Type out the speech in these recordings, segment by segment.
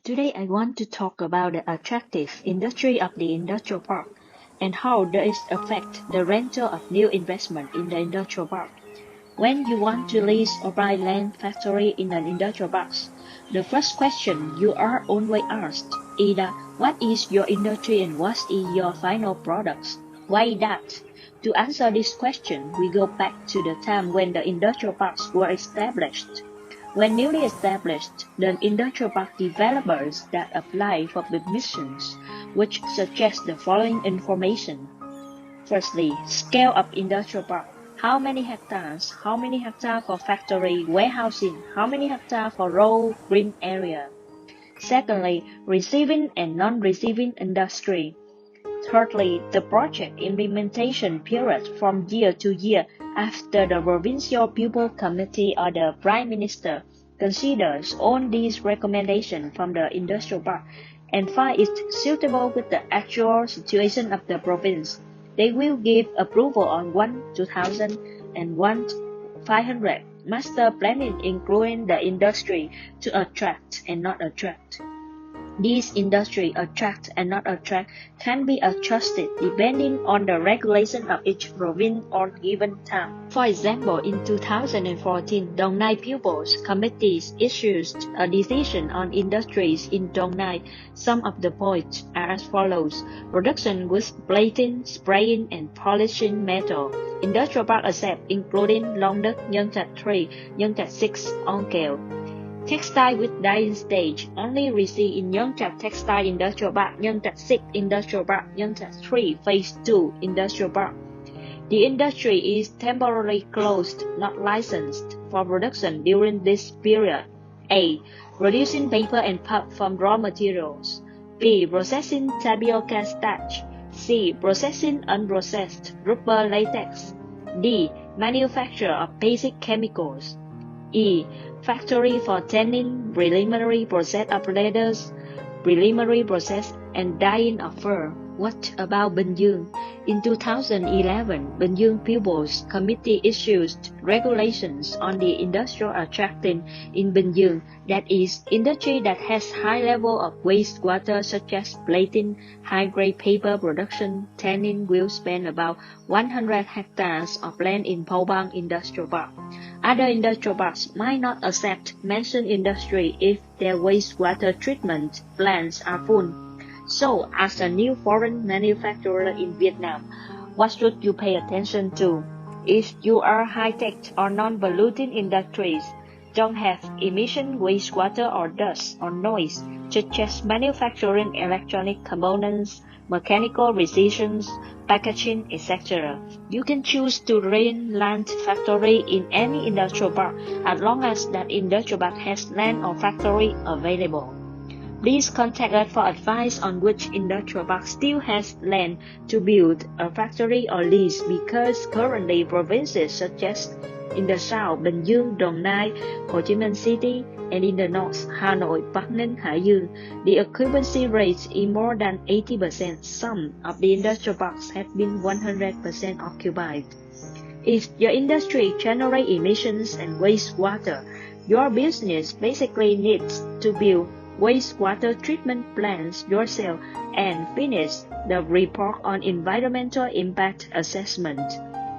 Today I want to talk about the attractive industry of the industrial park and how does it affect the rental of new investment in the industrial park. When you want to lease or buy land factory in an industrial park, the first question you are always asked is that what is your industry and what is your final products? Why that? To answer this question, we go back to the time when the industrial parks were established. When newly established, the industrial park developers that apply for permissions, which suggest the following information. Firstly, scale of industrial park. How many hectares? How many hectares for factory, warehousing? How many hectares for raw green area? Secondly, receiving and non-receiving industry. Thirdly, the project implementation period from year to year after the Provincial Pupil Committee or the Prime Minister considers all these recommendations from the industrial park and find it suitable with the actual situation of the province. They will give approval on 1/2000 and 1/500 master planning including the industry to attract and not attract. These industry attract and not attract can be adjusted depending on the regulation of each province or given time. For example, in 2014, Dong Nai Pupils Committee issued a decision on industries in Dong Nai. Some of the points are as follows. Production with plating, spraying, and polishing metal. Industrial park accept including Long Đức, Nhân Trạch 3, Nhân Trạch 6, On Kiều. Textile with dyeing stage only receive in Nhân Trạch Textile Industrial Park, Nhân Trạch 6 Industrial Park, Nhân Trạch 3 Phase 2 Industrial Park. The industry is temporarily closed, not licensed, for production during this period. A. Producing paper and pulp from raw materials. B. Processing tapioca starch. C. Processing unprocessed rubber latex. D. Manufacture of basic chemicals. E. Factory for tanning, preliminary process of leathers, preliminary process and dyeing of fur. What about Bình Dương? In 2011, Bình Dương Pupils Committee issued regulations on the industrial attracting in Bình Dương, that is, industry that has high level of wastewater such as plating, high-grade paper production, tanning will spend about 100 hectares of land in Po Bang Industrial Park. Other industrial parks might not accept mentioned industry if their wastewater treatment plants are full. So, as a new foreign manufacturer in Vietnam, what should you pay attention to? If you are high-tech or non-polluting industries, don't have emission wastewater or dust or noise, such as manufacturing electronic components, mechanical precisions, packaging, etc. You can choose to rent land factory in any industrial park as long as that industrial park has land or factory available. Please contact us for advice on which industrial park still has land to build a factory or lease because currently provinces such as in the south, Bình Dương, Đồng Nai, Ho Chi Minh City, and in the north, Hanoi, Bắc Ninh, Hải Dương, the occupancy rate is more than 80%. Some of the industrial parks have been 100% occupied. If your industry generates emissions and wastewater, your business basically needs to build wastewater treatment plants yourself and finish the report on environmental impact assessment.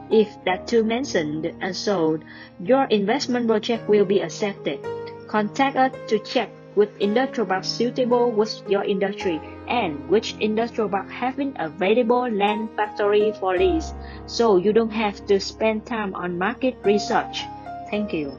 If that two mentioned are sold, your investment project will be accepted. Contact us to check which industrial park suitable with your industry and which industrial park having available land factory for lease, so you don't have to spend time on market research. Thank you.